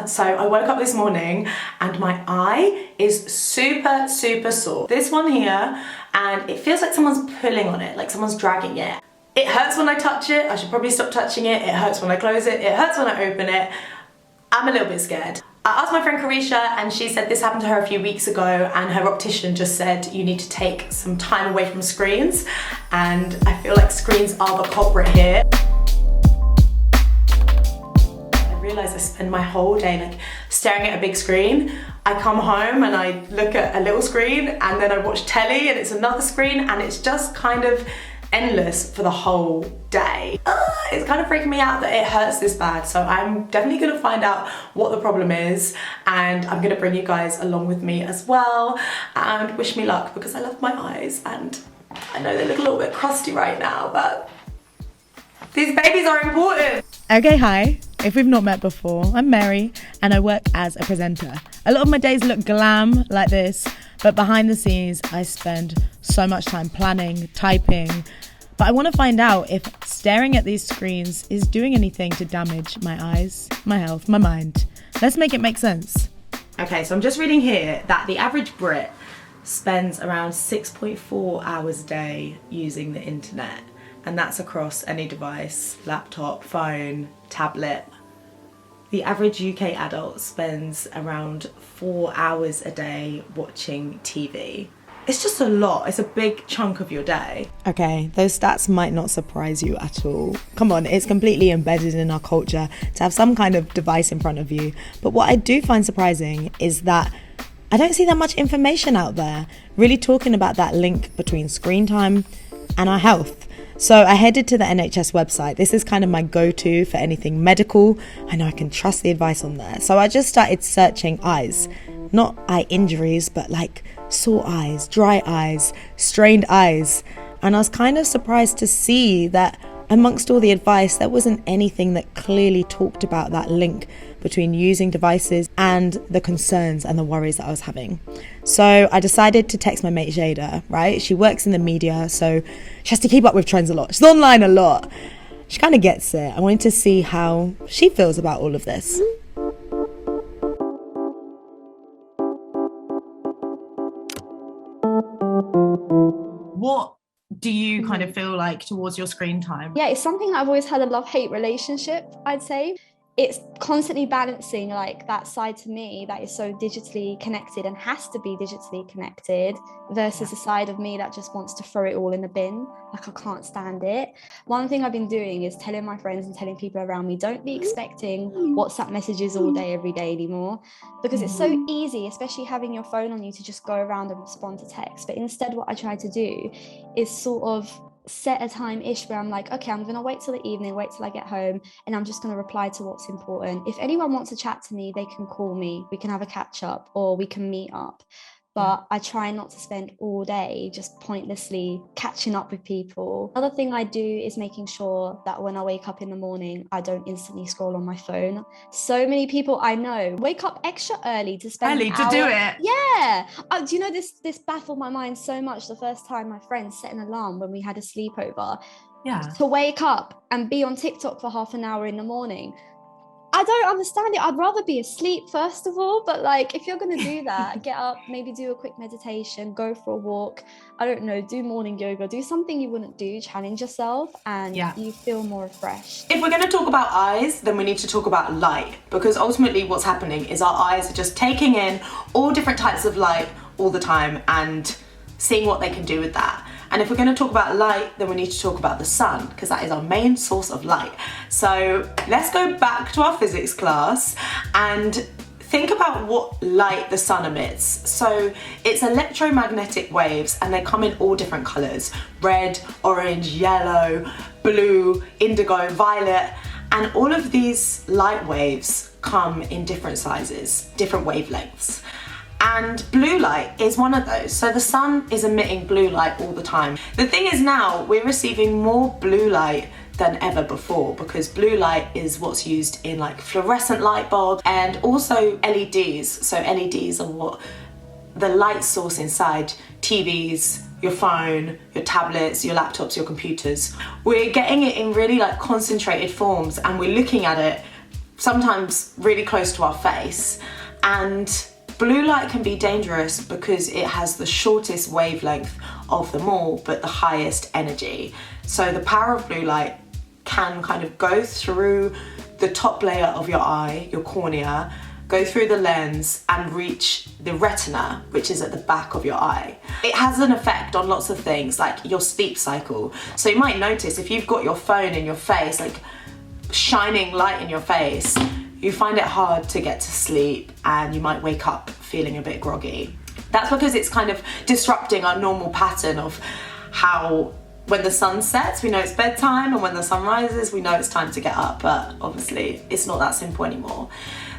So I woke up this morning and my eye is super sore. This one here, and it feels like someone's pulling on it, like someone's dragging it. It hurts when I touch it. I should probably stop touching it. It hurts when I close it. It hurts when I open it. I'm a little bit scared. I asked my friend Carisha and she said this happened to her a few weeks ago, and her optician just said you need to take some time away from screens, and I feel like screens are the culprit here. I realise I spend my whole day like staring at a big screen. I come home and I look at a little screen, and then I watch telly and it's another screen, and it's just kind of endless for the whole day. It's kind of freaking me out that it hurts this bad, so I'm definitely gonna find out what the problem is, and I'm gonna bring you guys along with me as well, and wish me luck because I love my eyes, and I know they look a little bit crusty right now, but these babies are important. Okay, hi. If we've not met before, I'm Mary and I work as a presenter. A lot of my days look glam like this, but behind the scenes I spend so much time planning, typing, but I want to find out if staring at these screens is doing anything to damage my eyes, my health, my mind. Let's make it make sense. Okay, so I'm just reading here that the average Brit spends around 6.4 hours a day using the internet. And that's across any device, laptop, phone, tablet. The average UK adult spends around 4 hours a day watching TV. It's just a lot. It's a big chunk of your day. Okay, those stats might not surprise you at all. Come on, it's completely embedded in our culture to have some kind of device in front of you. But what I do find surprising is that I don't see that much information out there really talking about that link between screen time and our health. So I headed to the NHS website. This is kind of my go-to for anything medical. I know I can trust the advice on there. So I just started searching eyes. Not eye injuries, but like sore eyes, dry eyes, strained eyes. And I was kind of surprised to see that amongst all the advice, there wasn't anything that clearly talked about that link between using devices and the concerns and the worries that I was having. So I decided to text my mate Ceyda, right? She works in the media, so she has to keep up with trends a lot. She's online a lot. She kind of gets it. I wanted to see how she feels about all of this. What do you kind of feel like towards your screen time? Yeah, it's something I've always had a love-hate relationship, I'd say. It's constantly balancing like that side to me that is so digitally connected and has to be digitally connected versus a side of me that just wants to throw it all in the bin. Like I can't stand it. One thing I've been doing is telling my friends and telling people around me, don't be expecting WhatsApp messages all day, every day anymore, because it's so easy, especially having your phone on you, to just go around and respond to text. But instead what I try to do is sort of set a time-ish where I'm like, okay, I'm gonna wait till the evening, wait till I get home, and I'm just gonna reply to what's important. If anyone wants to chat to me, they can call me, we can have a catch up, or we can meet up. But I try not to spend all day just pointlessly catching up with people. Another thing I do is making sure that when I wake up in the morning, I don't instantly scroll on my phone. So many people I know wake up extra early to spend Early to do it. Yeah. Do you know this baffled my mind so much the first time my friend set an alarm when we had a sleepover to wake up and be on TikTok for half an hour in the morning. I don't understand it. I'd rather be asleep first of all, but like if you're going to do that, get up, maybe do a quick meditation, go for a walk, I don't know, do morning yoga, do something you wouldn't do, challenge yourself, and you feel more refreshed. If we're going to talk about eyes, then we need to talk about light, because ultimately what's happening is our eyes are just taking in all different types of light all the time and seeing what they can do with that. And if we're going to talk about light, then we need to talk about the sun, because that is our main source of light. So let's go back to our physics class and think about what light the sun emits. So it's electromagnetic waves, and they come in all different colours: red, orange, yellow, blue, indigo, violet. And all of these light waves come in different sizes, different wavelengths. And blue light is one of those. So the sun is emitting blue light all the time. The thing is now we're receiving more blue light than ever before, because blue light is what's used in like fluorescent light bulbs and also LEDs. So LEDs are what the light source inside TVs, your phone, your tablets, your laptops, your computers. We're getting it in really like concentrated forms, and we're looking at it sometimes really close to our face, and blue light can be dangerous because it has the shortest wavelength of them all, but the highest energy. So the power of blue light can kind of go through the top layer of your eye, your cornea, go through the lens and reach the retina, which is at the back of your eye. It has an effect on lots of things, like your sleep cycle. So you might notice if you've got your phone in your face, like shining light in your face, you find it hard to get to sleep and you might wake up feeling a bit groggy. That's because it's kind of disrupting our normal pattern of how when the sun sets, we know it's bedtime, and when the sun rises, we know it's time to get up, but obviously it's not that simple anymore.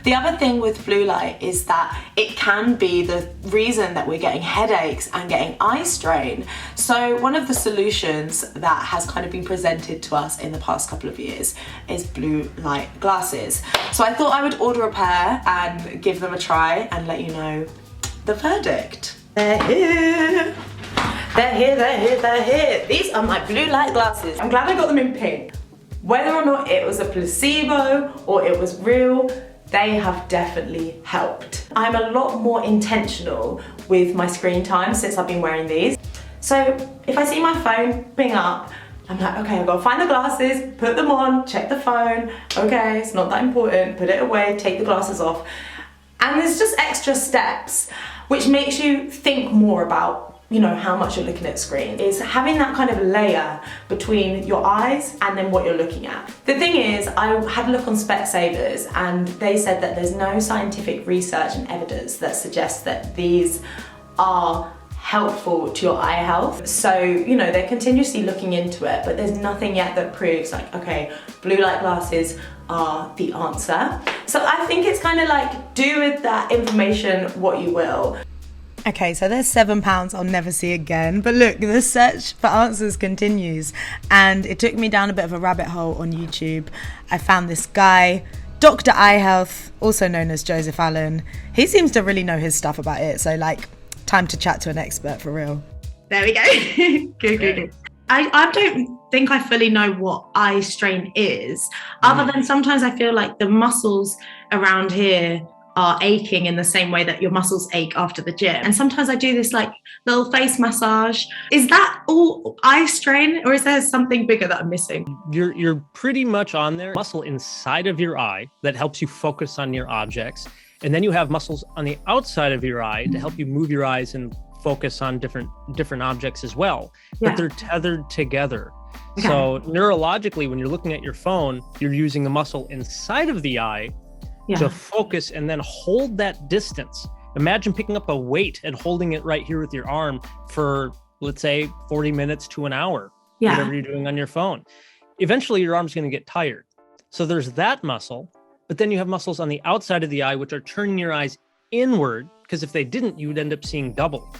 The other thing with blue light is that it can be the reason that we're getting headaches and getting eye strain. So one of the solutions that has kind of been presented to us in the past couple of years is blue light glasses. So I thought I would order a pair and give them a try and let you know the verdict. They're here. They're here, they're here, they're here. These are my blue light glasses. I'm glad I got them in pink. Whether or not it was a placebo or it was real, they have definitely helped. I'm a lot more intentional with my screen time since I've been wearing these. So if I see my phone ping up, I'm like, okay, I've got to find the glasses, put them on, check the phone. Okay, it's not that important, put it away, take the glasses off. And there's just extra steps, which makes you think more about how much you're looking at screen. Is having that kind of layer between your eyes and then what you're looking at. The thing is, I had a look on Specsavers and they said that there's no scientific research and evidence that suggests that these are helpful to your eye health. So, they're continuously looking into it, but there's nothing yet that proves like, okay, blue light glasses are the answer. So I think it's kind of like, do with that information what you will. Okay, so there's £7 I'll never see again. But look, the search for answers continues. And it took me down a bit of a rabbit hole on YouTube. I found this guy, Dr. Eye Health, also known as Joseph Allen. He seems to really know his stuff about it. So time to chat to an expert for real. There we go. Good. I don't think I fully know what eye strain is, other than sometimes I feel like the muscles around here are aching in the same way that your muscles ache after the gym. And sometimes I do this little face massage. Is that all eye strain, or is there something bigger that I'm missing? You're pretty much on there. Muscle inside of your eye that helps you focus on your objects. And then you have muscles on the outside of your eye to help you move your eyes and focus on different objects as well. But they're tethered together. Okay. So neurologically, when you're looking at your phone, you're using the muscle inside of the eye to focus and then hold that distance. Imagine picking up a weight and holding it right here with your arm for, let's say, 40 minutes to an hour, whatever you're doing on your phone. Eventually, your arm's going to get tired. So there's that muscle, but then you have muscles on the outside of the eye, which are turning your eyes inward, because if they didn't, you would end up seeing double.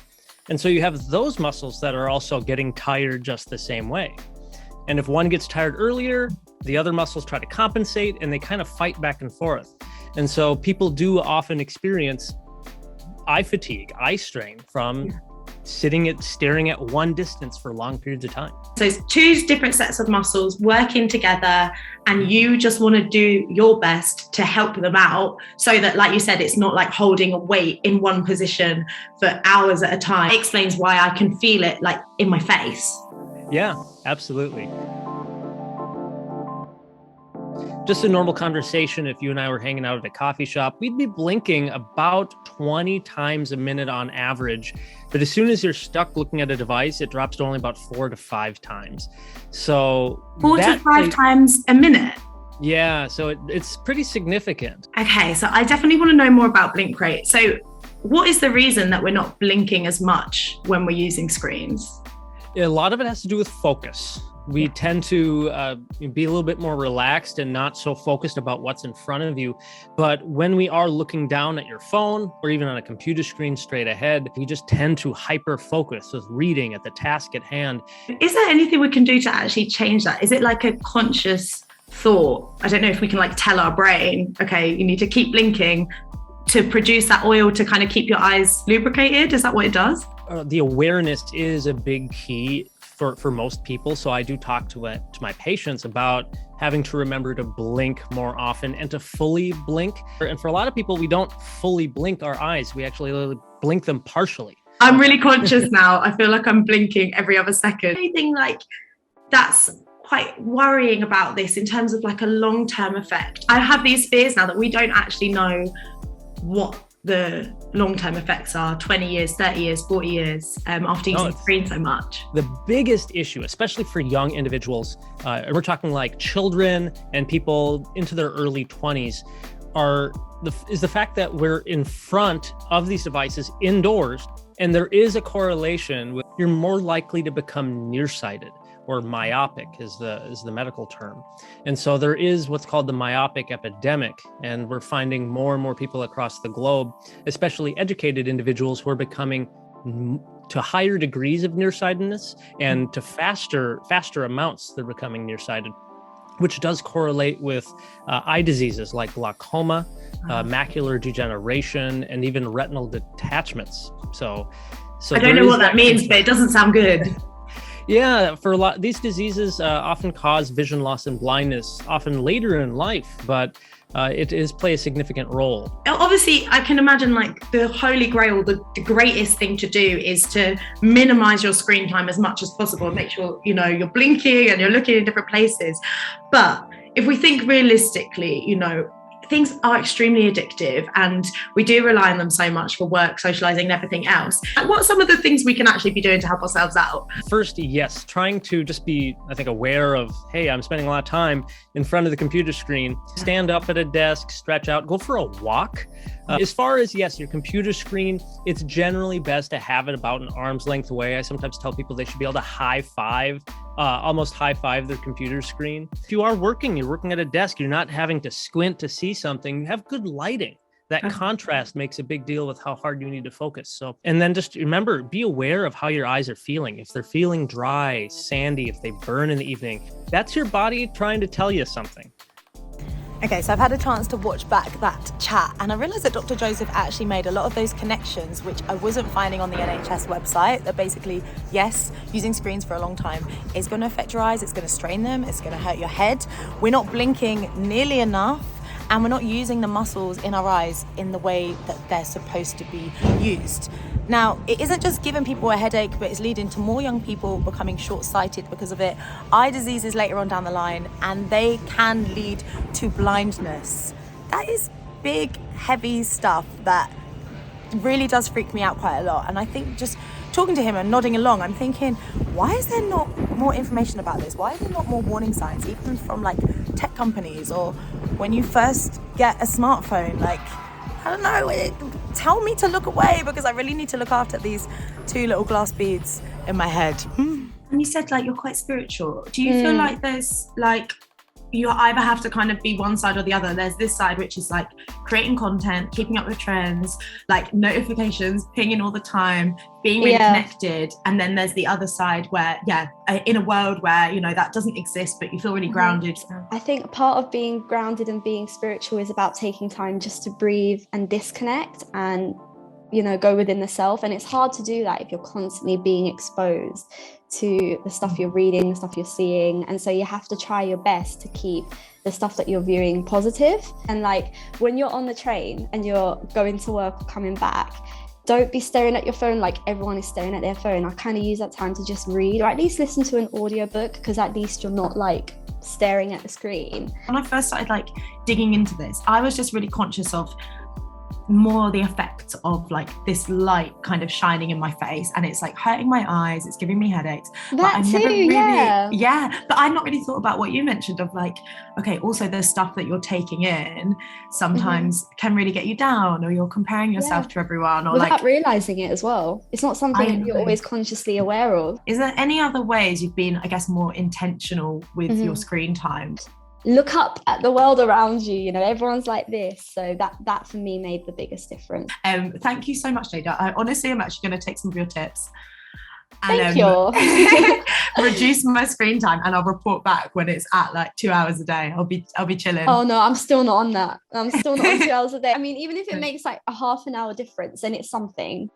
And so you have those muscles that are also getting tired just the same way. And if one gets tired earlier, the other muscles try to compensate and they kind of fight back and forth. And so people do often experience eye fatigue, eye strain from staring at one distance for long periods of time. So it's two different sets of muscles working together, and you just want to do your best to help them out so that, like you said, it's not like holding a weight in one position for hours at a time. It explains why I can feel it in my face. Yeah, absolutely. Just a normal conversation, if you and I were hanging out at a coffee shop, we'd be blinking about 20 times a minute on average. But as soon as you're stuck looking at a device, it drops to only about 4 to 5 times. So 4 to 5 times a minute? Yeah, so it's pretty significant. Okay, so I definitely want to know more about blink rate. So what is the reason that we're not blinking as much when we're using screens? A lot of it has to do with focus. We tend to be a little bit more relaxed and not so focused about what's in front of you. But when we are looking down at your phone or even on a computer screen straight ahead, we just tend to hyper focus with reading at the task at hand. Is there anything we can do to actually change that? Is it like a conscious thought? I don't know if we can tell our brain, okay, you need to keep blinking to produce that oil to kind of keep your eyes lubricated. Is that what it does? The awareness is a big key for most people. So I do talk to my patients about having to remember to blink more often and to fully blink. And for a lot of people, we don't fully blink our eyes. We actually blink them partially. I'm really conscious now. I feel like I'm blinking every other second. Anything like that's quite worrying about this in terms of like a long-term effect. I have these fears now that we don't actually know what the long-term effects are 20 years, 30 years, 40 years after using screen so much. The biggest issue, especially for young individuals, we're talking like children and people into their early 20s, is the fact that we're in front of these devices indoors, and there is a correlation with you're more likely to become nearsighted, or myopic is the medical term. And so there is what's called the myopic epidemic. And we're finding more and more people across the globe, especially educated individuals, who are becoming to higher degrees of nearsightedness and to faster amounts they're becoming nearsighted, which does correlate with eye diseases like glaucoma, macular degeneration, and even retinal detachments. So I don't know what that means, but it doesn't sound good. Yeah, for a lot, these diseases often cause vision loss and blindness, often later in life, but it play a significant role. Obviously, I can imagine like the holy grail, the greatest thing to do is to minimize your screen time as much as possible and make sure, you're blinking and you're looking in different places. But if we think realistically, things are extremely addictive and we do rely on them so much for work, socializing and everything else. What are some of the things we can actually be doing to help ourselves out? First, yes, trying to just be, I think, aware of, hey, I'm spending a lot of time in front of the computer screen. Stand up at a desk, stretch out, go for a walk. As far as, yes, your computer screen, it's generally best to have it about an arm's length away. I sometimes tell people they should be able to almost high five their computer screen. If you are you're working at a desk, you're not having to squint to see something, you have good lighting. That contrast makes a big deal with how hard you need to focus. So, and then just remember, be aware of how your eyes are feeling. If they're feeling dry, sandy, if they burn in the evening, that's your body trying to tell you something. Okay, so I've had a chance to watch back that chat, and I realised that Dr. Joseph actually made a lot of those connections which I wasn't finding on the NHS website, that basically, yes, using screens for a long time is going to affect your eyes, it's going to strain them, it's going to hurt your head. We're not blinking nearly enough, and we're not using the muscles in our eyes in the way that they're supposed to be used. Now, it isn't just giving people a headache, but it's leading to more young people becoming short-sighted because of it, eye diseases later on down the line, and they can lead to blindness. That is big, heavy stuff that really does freak me out quite a lot. And I think just talking to him and nodding along, I'm thinking, why is there not more information about this? Why is there not more warning signs, even from like tech companies, or when you first get a smartphone? Like, I don't know, tell me to look away because I really need to look after these two little glass beads in my head. And you said like you're quite spiritual. Do you feel like there's like, you either have to kind of be one side or the other? There's this side which is like creating content, keeping up with trends, like notifications, pinging all the time, being really connected. And then there's the other side where, in a world where, that doesn't exist, but you feel really grounded. I think part of being grounded and being spiritual is about taking time just to breathe and disconnect and, go within the self. And it's hard to do that if you're constantly being exposed to the stuff you're reading, the stuff you're seeing. And so you have to try your best to keep the stuff that you're viewing positive. And like when you're on the train and you're going to work or coming back, don't be staring at your phone like everyone is staring at their phone. I kind of use that time to just read, or at least listen to an audiobook, because at least you're not like staring at the screen. When I first started like digging into this, I was just really conscious of more the effects of like this light kind of shining in my face, and it's like hurting my eyes, it's giving me headaches. But I've never but I've not really thought about what you mentioned of like, okay, also the stuff that you're taking in sometimes can really get you down, or you're comparing yourself to everyone, or without like realizing it as well. It's not something you're always consciously aware of. Is there any other ways you've been, I guess, more intentional with your screen time? Look up at the world around you, everyone's like this. So that for me made the biggest difference. Thank you so much, Ceyda. I honestly am actually going to take some of your tips and Thank you. reduce my screen time, and I'll report back when it's at like 2 hours a day. I'll be chilling. Oh no, I'm still not on that. I'm still not on 2 hours a day. I mean, even if it makes like a half an hour difference, then it's something.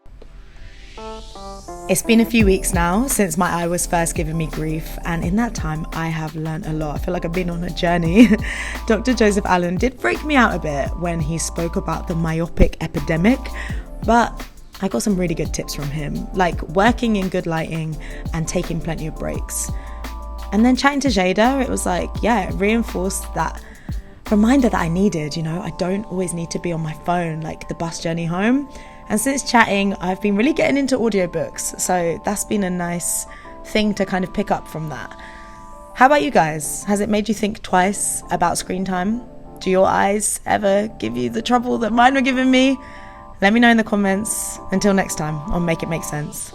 It's been a few weeks now since my eye was first giving me grief, and in that time I have learned a lot. I feel like I've been on a journey. Dr. Joseph Allen did freak me out a bit when he spoke about the myopic epidemic, but I got some really good tips from him, like working in good lighting and taking plenty of breaks. And then chatting to Ceyda, it was like, yeah, it reinforced that reminder that I needed. I don't always need to be on my phone like the bus journey home. And since chatting, I've been really getting into audiobooks, so that's been a nice thing to kind of pick up from that. How about you guys? Has it made you think twice about screen time? Do your eyes ever give you the trouble that mine were giving me? Let me know in the comments. Until next time, on Make It Make Sense.